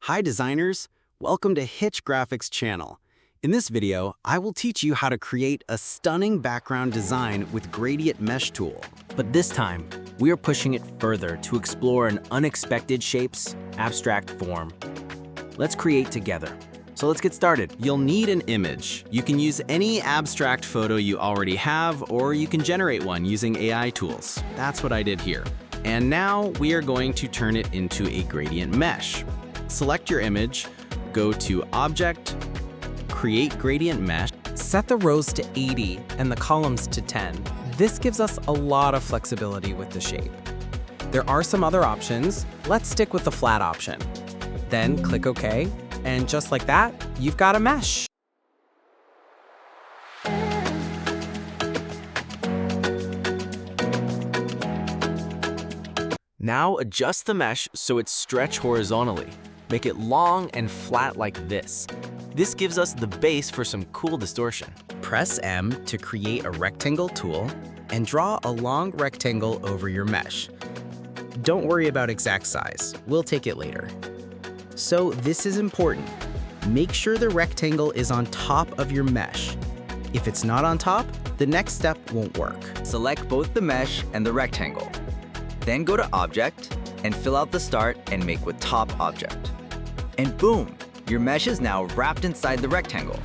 Hi designers, welcome to Hitch Graphics channel. In this video, I will teach you how to create a stunning background design with Gradient Mesh tool. But this time, we are pushing it further to explore an unexpected shapes, abstract form. Let's create together. So let's get started. You'll need an image. You can use any abstract photo you already have, or you can generate one using AI tools. That's what I did here. And now we are going to turn it into a gradient mesh. Select your image, go to Object, Create Gradient Mesh. Set the rows to 80 and the columns to 10. This gives us a lot of flexibility with the shape. There are some other options. Let's stick with the flat option. Then click OK, and just like that, you've got a mesh. Now adjust the mesh so it's stretched horizontally. Make it long and flat like this. This gives us the base for some cool distortion. Press M to create a rectangle tool and draw a long rectangle over your mesh. Don't worry about exact size, we'll take it later. So this is important. Make sure the rectangle is on top of your mesh. If it's not on top, the next step won't work. Select both the mesh and the rectangle. Then go to Object and fill out the start and make with top object. And boom, your mesh is now wrapped inside the rectangle.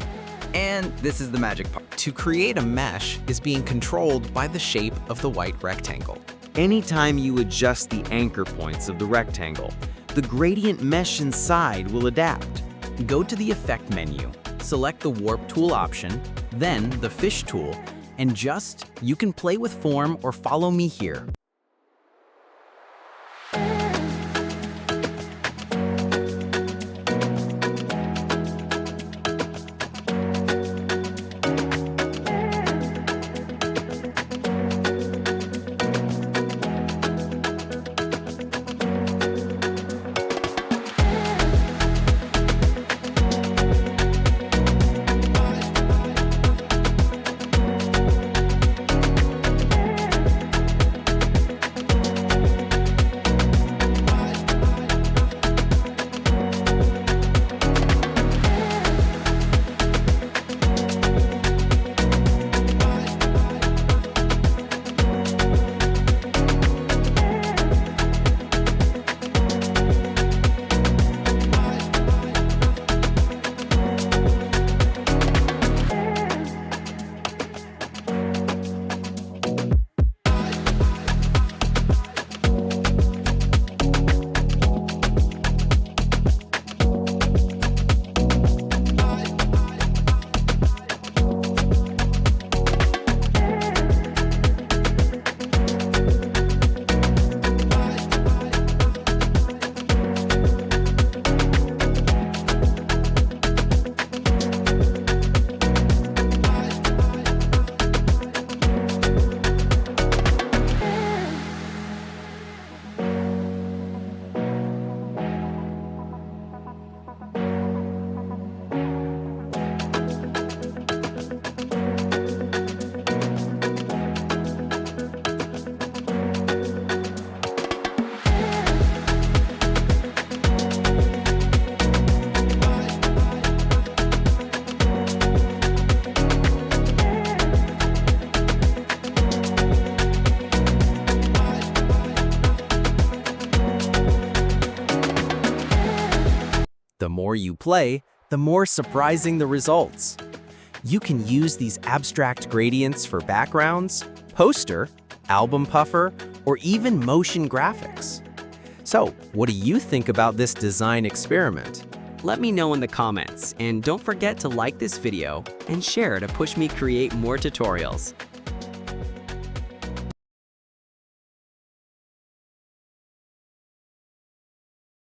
And this is the magic part. To create a mesh is being controlled by the shape of the white rectangle. Anytime you adjust the anchor points of the rectangle, the gradient mesh inside will adapt. Go to the Effect menu, select the Warp Tool option, then the Fish tool, and you can play with form or follow me here. The more you play, the more surprising the results. You can use these abstract gradients for backgrounds, poster, album puffer, or even motion graphics. So, what do you think about this design experiment? Let me know in the comments, and don't forget to like this video and share to push me create more tutorials.